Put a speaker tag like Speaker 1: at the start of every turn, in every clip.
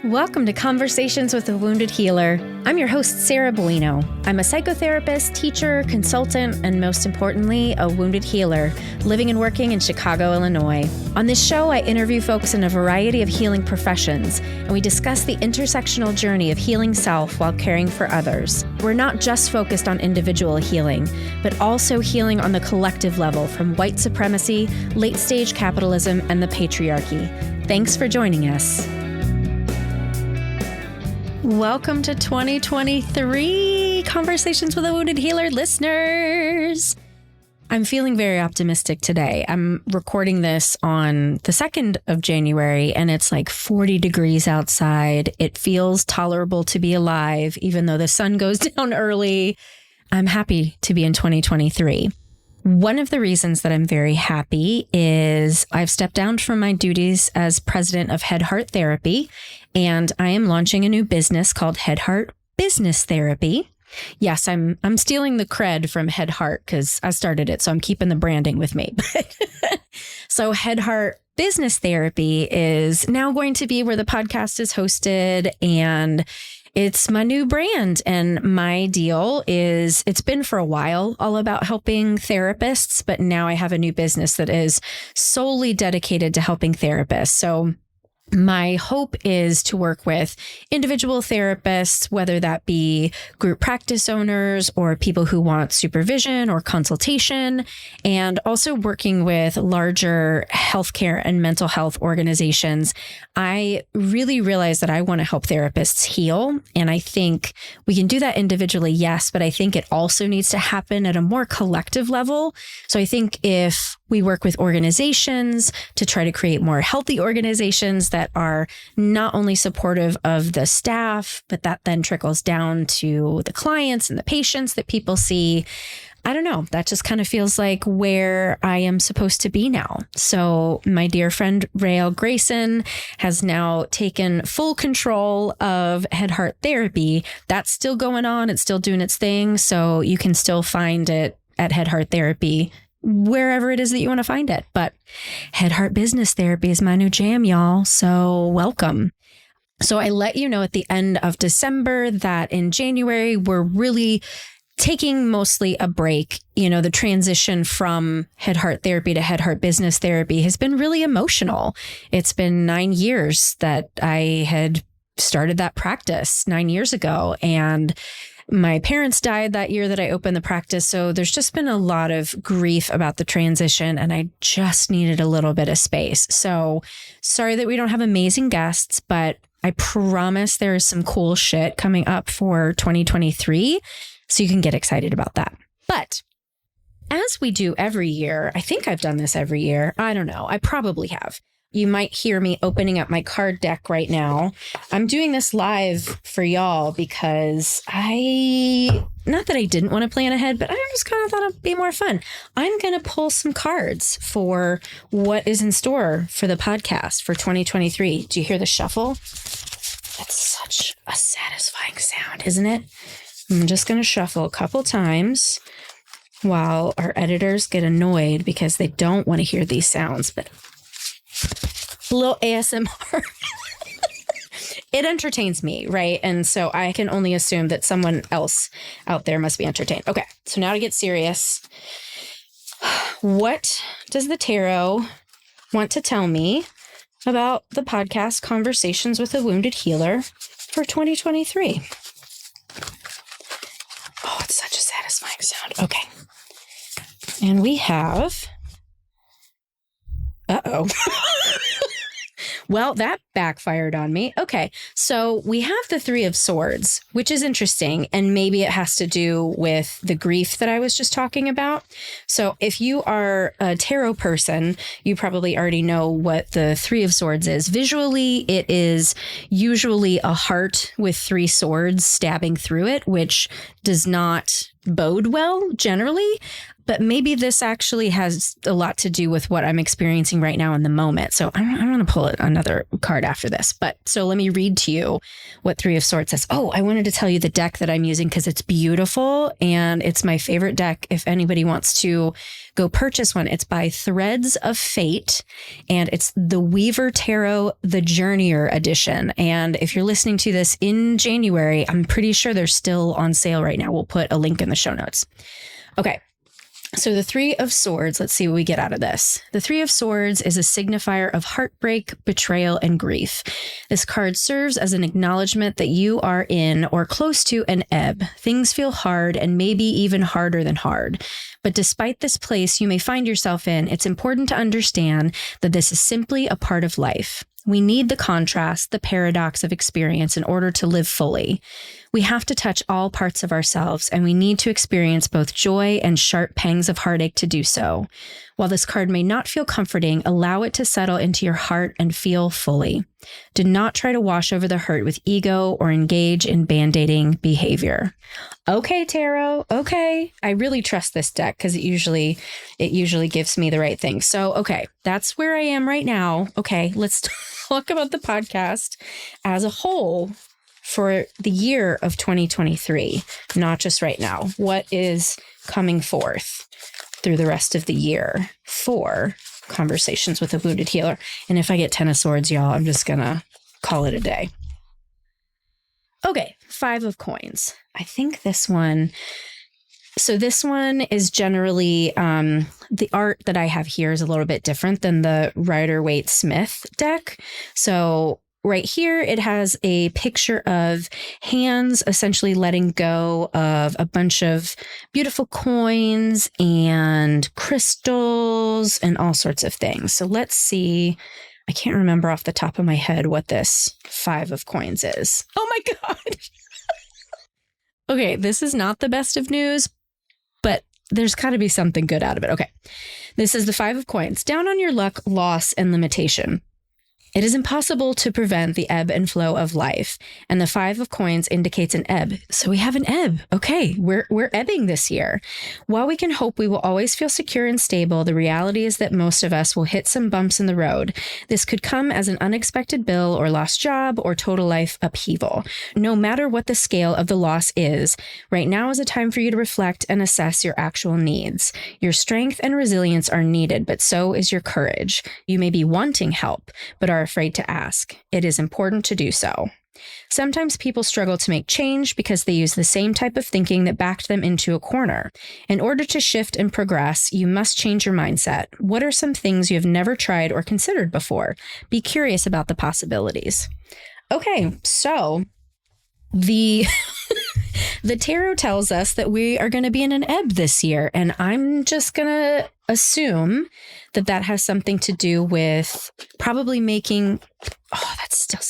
Speaker 1: Welcome to Conversations with a Wounded Healer. I'm your host, Sarah Bueno. I'm a psychotherapist, teacher, consultant, and most importantly, a wounded healer living and working in Chicago, Illinois. On this show, I interview folks in a variety of healing professions, and we discuss the intersectional journey of healing self while caring for others. We're not just focused on individual healing, but also healing on the collective level from white supremacy, late-stage capitalism, and the patriarchy. Thanks for joining us. Welcome to 2023 Conversations with a Wounded Healer listeners. I'm feeling very optimistic today. I'm recording this on the 2nd of January and it's like 40 degrees outside. It feels tolerable to be alive, even though the sun goes down early. I'm happy to be in 2023. One of the reasons that I'm very happy is I've stepped down from my duties as president of Head Heart Therapy, and I am launching a new business called Head Heart Business Therapy. Yes, I'm stealing the cred from Head Heart because I started it, so I'm keeping the branding with me. So Head Heart Business Therapy is now going to be where the podcast is hosted, and it's my new brand. And my deal is, it's been for a while all about helping therapists, but now I have a new business that is solely dedicated to helping therapists. So my hope is to work with individual therapists, whether that be group practice owners or people who want supervision or consultation, and also working with larger healthcare and mental health organizations. I really realize that I want to help therapists heal. And I think we can do that individually, yes, but I think it also needs to happen at a more collective level. So I think if we work with organizations to try to create more healthy organizations that are not only supportive of the staff, but that then trickles down to the clients and the patients that people see. I don't know. That just kind of feels like where I am supposed to be now. So my dear friend Rael Grayson has now taken full control of Head Heart Therapy. That's still going on. It's still doing its thing. So you can still find it at Head Heart Therapy wherever it is that you want to find it. But Head Heart Business Therapy is my new jam, y'all. So welcome. So I let you know at the end of December that in January, we're really taking mostly a break. You know, the transition from Head Heart Therapy to Head Heart Business Therapy has been really emotional. It's been 9 years that I had started that practice 9 years ago. And my parents died that year that I opened the practice. So there's just been a lot of grief about the transition, and I just needed a little bit of space. So sorry that we don't have amazing guests, but I promise there is some cool shit coming up for 2023. So you can get excited about that. But as we do every year, I think I've done this every year. I don't know. I probably have. You might hear me opening up my card deck right now. I'm doing this live for y'all because not that I didn't want to plan ahead, but I just kind of thought it'd be more fun. I'm going to pull some cards for what is in store for the podcast for 2023. Do you hear the shuffle? That's such a satisfying sound, isn't it? I'm just going to shuffle a couple times while our editors get annoyed because they don't want to hear these sounds, but a little ASMR. It entertains me, right? And so I can only assume that someone else out there must be entertained. Okay, so now to get serious. What does the tarot want to tell me about the podcast Conversations with a Wounded Healer for 2023? Oh, it's such a satisfying sound. Okay. And we have... Uh-oh. Well, that backfired on me. Okay, so we have the Three of Swords, which is interesting, and maybe it has to do with the grief that I was just talking about. So if you are a tarot person, you probably already know what the Three of Swords is. Visually, it is usually a heart with three swords stabbing through it, which does not bode well generally. but maybe this actually has a lot to do with what I'm experiencing right now in the moment. So I'm going to pull another card after this. But so let me read to you what Three of Swords says. Oh, I wanted to tell you the deck that I'm using because it's beautiful and it's my favorite deck. If anybody wants to go purchase one, it's by Threads of Fate and it's the Weaver Tarot, the Journeyer edition. And if you're listening to this in January, I'm pretty sure they're still on sale right now. We'll put a link in the show notes. Okay. So the Three of Swords, let's see what we get out of this. The Three of Swords is a signifier of heartbreak, betrayal, and grief. This card serves as an acknowledgement that you are in or close to an ebb. Things feel hard and maybe even harder than hard. But despite this place you may find yourself in, it's important to understand that this is simply a part of life. We need the contrast, the paradox of experience in order to live fully. We have to touch all parts of ourselves, and we need to experience both joy and sharp pangs of heartache to do so. While this card may not feel comforting, allow it to settle into your heart and feel fully. Do not try to wash over the hurt with ego or engage in band-aiding behavior. Okay, Tarot. Okay. I really trust this deck because it usually gives me the right thing. So, okay, that's where I am right now. Okay, let's talk about the podcast as a whole for the year of 2023, not just right now. What is coming forth through the rest of the year for Conversations with a Wounded Healer? And if I get 10 of Swords, y'all, I'm just going to call it a day. Okay, Five of Coins. I think this one... So this one is generally, the art that I have here is a little bit different than the Rider-Waite-Smith deck. So right here, it has a picture of hands essentially letting go of a bunch of beautiful coins and crystals and all sorts of things. So let's see. I can't remember off the top of my head what this Five of Coins is. Oh my God. Okay, this is not the best of news, but there's got to be something good out of it. Okay. This is the Five of Coins. Down on your luck, loss, and limitation. It is impossible to prevent the ebb and flow of life, and the Five of Coins indicates an ebb. So we have an ebb. Okay, we're ebbing this year. While we can hope we will always feel secure and stable, the reality is that most of us will hit some bumps in the road. This could come as an unexpected bill or lost job or total life upheaval. No matter what the scale of the loss is, right now is a time for you to reflect and assess your actual needs. Your strength and resilience are needed, but so is your courage. You may be wanting help, but are afraid to ask. It is important to do so. Sometimes people struggle to make change because they use the same type of thinking that backed them into a corner. In order to shift and progress, you must change your mindset. What are some things you have never tried or considered before? Be curious about the possibilities. Okay, so the tarot tells us that we are going to be in an ebb this year, and I'm just going to assume that that has something to do with probably making, that's still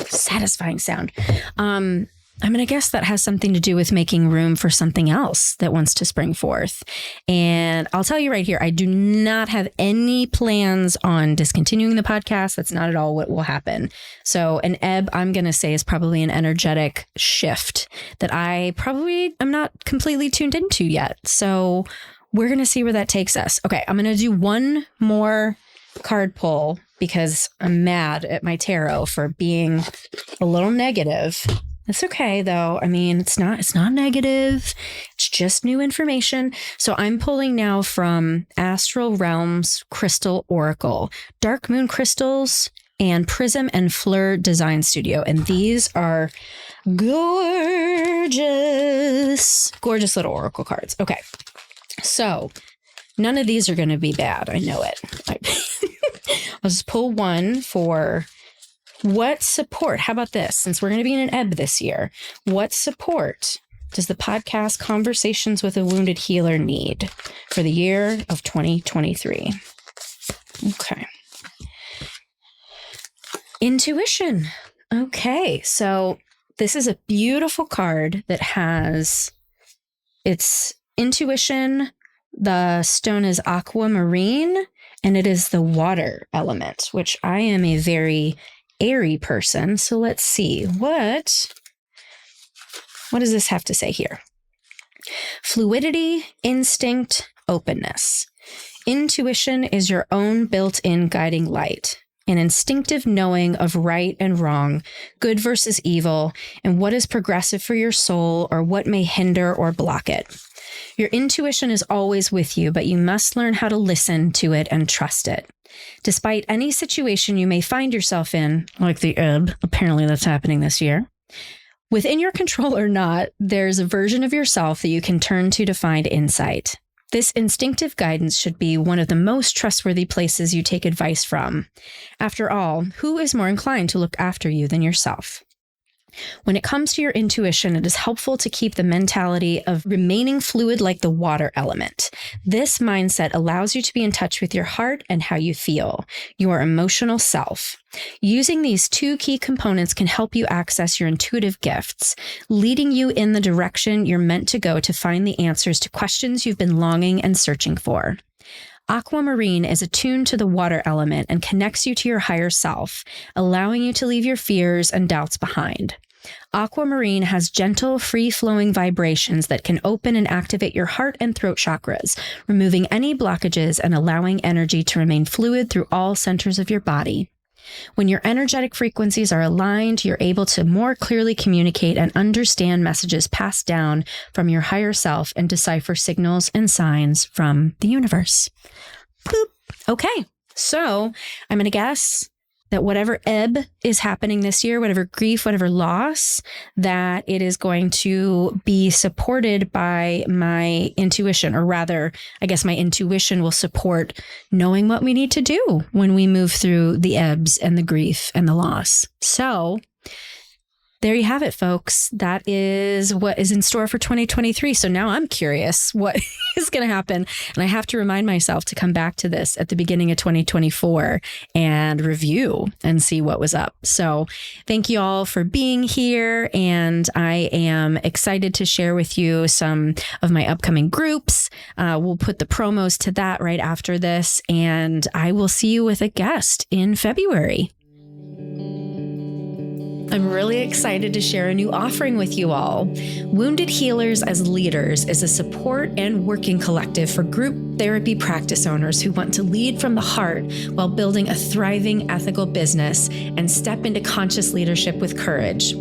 Speaker 1: satisfying sound. I'm going to guess that has something to do with making room for something else that wants to spring forth. And I'll tell you right here, I do not have any plans on discontinuing the podcast. That's not at all what will happen. So an ebb, I'm going to say, is probably an energetic shift that I probably am not completely tuned into yet. So we're going to see where that takes us. Okay, I'm going to do one more card pull because I'm mad at my tarot for being a little negative. It's okay though. I mean, it's not negative. It's just new information. So I'm pulling now from Astral Realms Crystal Oracle, Dark Moon Crystals, and Prism and Fleur Design Studio. And these are gorgeous little oracle cards. Okay. So none of these are going to be bad. I know it. I'll just pull one for what support. How about this? Since we're going to be in an ebb this year, what support does the podcast Conversations with a Wounded Healer need for the year of 2023? Okay. Intuition. Okay. So this is a beautiful card that has its intuition. The stone is aquamarine, and it is the water element, which I am a very airy person. So let's see. What does this have to say here? Fluidity, instinct, openness. Intuition is your own built-in guiding light, an instinctive knowing of right and wrong, good versus evil, and what is progressive for your soul or what may hinder or block it. Your intuition is always with you, but you must learn how to listen to it and trust it. Despite any situation you may find yourself in, like the ebb, apparently that's happening this year, within your control or not, there's a version of yourself that you can turn to find insight. This instinctive guidance should be one of the most trustworthy places you take advice from. After all, who is more inclined to look after you than yourself? When it comes to your intuition, it is helpful to keep the mentality of remaining fluid like the water element. This mindset allows you to be in touch with your heart and how you feel, your emotional self. Using these two key components can help you access your intuitive gifts, leading you in the direction you're meant to go to find the answers to questions you've been longing and searching for. Aquamarine is attuned to the water element and connects you to your higher self, allowing you to leave your fears and doubts behind. Aquamarine has gentle, free-flowing vibrations that can open and activate your heart and throat chakras, removing any blockages and allowing energy to remain fluid through all centers of your body. When your energetic frequencies are aligned, you're able to more clearly communicate and understand messages passed down from your higher self and decipher signals and signs from the universe. Boop. Okay, so I'm going to guess that whatever ebb is happening this year, whatever grief, whatever loss, that it is going to be supported by my intuition, or rather, I guess my intuition will support knowing what we need to do when we move through the ebbs and the grief and the loss. So there you have it, folks. That is what is in store for 2023. So now I'm curious what is going to happen. And I have to remind myself to come back to this at the beginning of 2024 and review and see what was up. So thank you all for being here. And I am excited to share with you some of my upcoming groups. We'll put the promos to that right after this. And I will see you with a guest in February. I'm really excited to share a new offering with you all. Wounded Healers as Leaders is a support and working collective for group therapy practice owners who want to lead from the heart while building a thriving ethical business and step into conscious leadership with courage.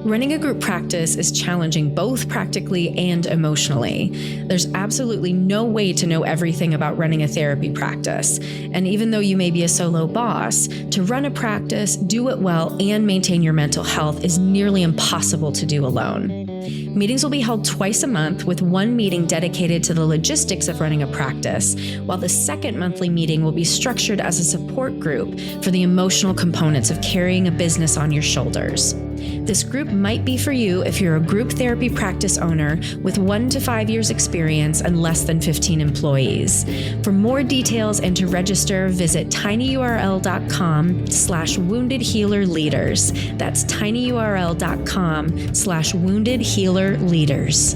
Speaker 1: Running a group practice is challenging both practically and emotionally. There's absolutely no way to know everything about running a therapy practice. And even though you may be a solo boss, to run a practice, do it well, and maintain your mental health is nearly impossible to do alone. Meetings will be held twice a month, with one meeting dedicated to the logistics of running a practice, while the second monthly meeting will be structured as a support group for the emotional components of carrying a business on your shoulders. This group might be for you if you're a group therapy practice owner with 1 to 5 years experience and less than 15 employees. For more details and to register, visit tinyurl.com/woundedhealerleaders. That's tinyurl.com/woundedhealerleaders.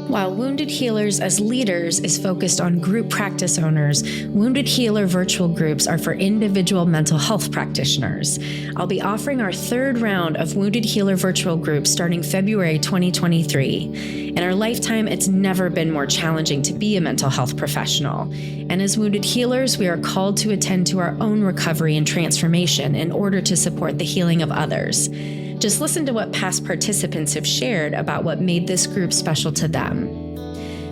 Speaker 1: While Wounded Healers as Leaders is focused on group practice owners, Wounded Healer virtual groups are for individual mental health practitioners. I'll be offering our third round of Wounded Healer virtual groups starting February 2023. In our lifetime, it's never been more challenging to be a mental health professional. And as Wounded Healers, we are called to attend to our own recovery and transformation in order to support the healing of others. Just listen to what past participants have shared about what made this group special to them.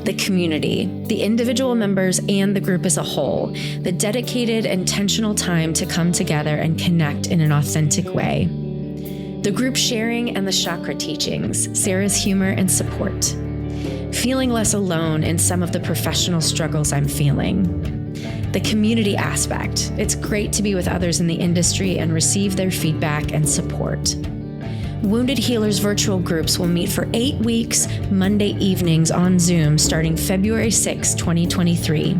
Speaker 1: The community, the individual members, and the group as a whole, the dedicated, intentional time to come together and connect in an authentic way. The group sharing and the chakra teachings, Sarah's humor and support. Feeling less alone in some of the professional struggles I'm feeling. The community aspect. It's great to be with others in the industry and receive their feedback and support. Wounded Healers virtual groups will meet for 8 weeks, Monday evenings on Zoom starting February 6, 2023.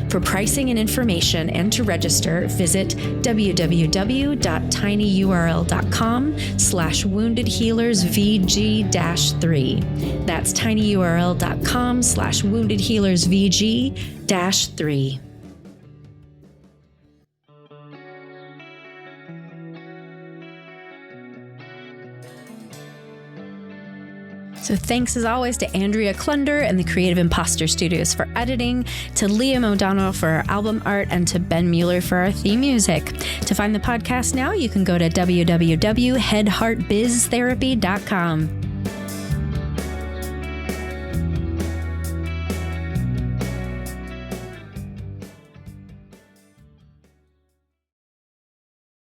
Speaker 1: For pricing and information and to register, visit www.tinyurl.com/woundedhealersvg-3. That's tinyurl.com/woundedhealersvg-3. So thanks as always to Andrea Klunder and the Creative Imposter Studios for editing, to Liam O'Donnell for our album art, and to Ben Mueller for our theme music. To find the podcast now, you can go to www.headheartbiztherapy.com.